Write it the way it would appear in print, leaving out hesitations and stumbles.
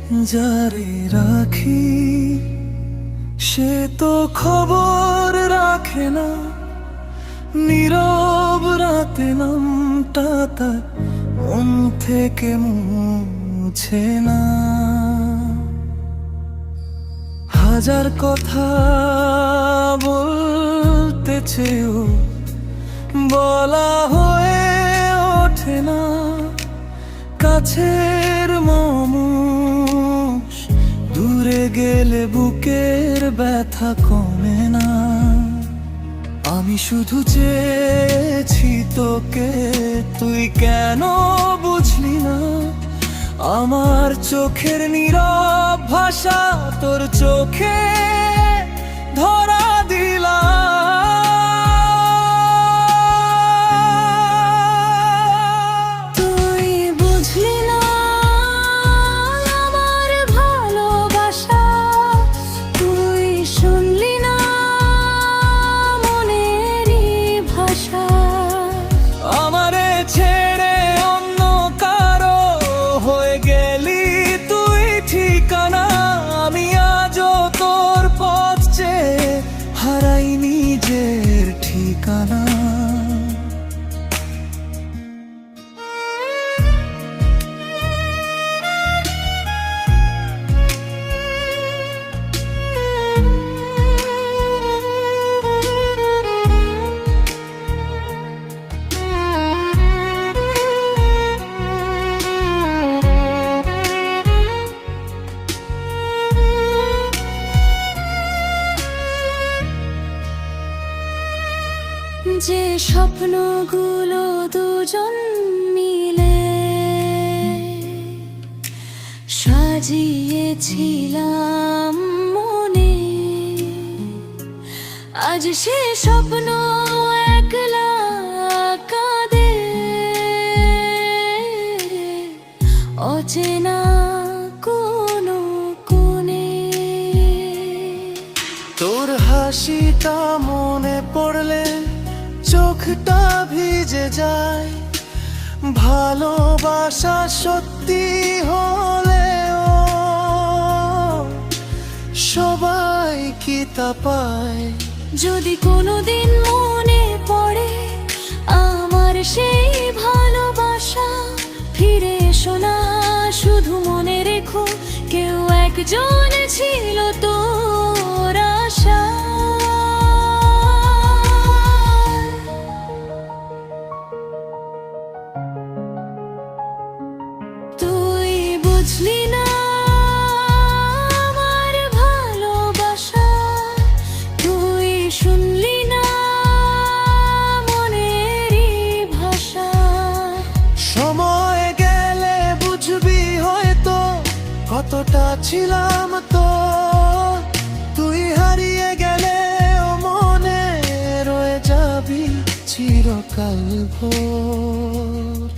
যারে রাখি সে তো খবর রাখে না, নীরব রাতে নামটা তার মন থেকে মুছে না। হাজার কথা বলতে চেয়েও বলা হয়ে ওঠে না, কাছের মানুষ দূরে গেলে বুকের ব্যথা কমে না। আমি শুধু চেয়েছি তোকে, তুই কেন বুঝলি না? আমার চোখের নীরব ভাষা তোর চোখে ধরা দিলাম। তুই বুঝলি না আমার ভালোবাসা, তুই শুনলি না মনেরই ভাষা। আমারে ছেড়ে অন্য কারো হয়ে গেলি তুই ঠিকানা, আমি আজও তোর পথ চেয়ে হারাই নিজের ঠিকানা। যে স্বপ্নগুলো দুজন মিলে সাজিয়েছিলাম মনে, আজ সে স্বপ্ন একলা কাঁদে অচেনা কোনো কোণে। তোর হাসিটা মনে পড়লে চোখটা ভিজে যায়, ভালোবাসা সত্যি হলেও সবাই কি তা পায়? যদি কোনোদিন মনে পড়ে আমার সেই ভালোবাসা, ফিরে এসো না, শুধু মনে রেখো কেউ একজন ছিল তোর আশা। তুই বুঝলি না আমার ভালোবাসা, তুই শুনলি না মনেরই ভাষা। সময় গেলে বুঝবি হয়তো কতটা ছিলাম তো, তুই হারিয়ে গেলে ও মনে রয়ে যাবি চিরকাল ভোর।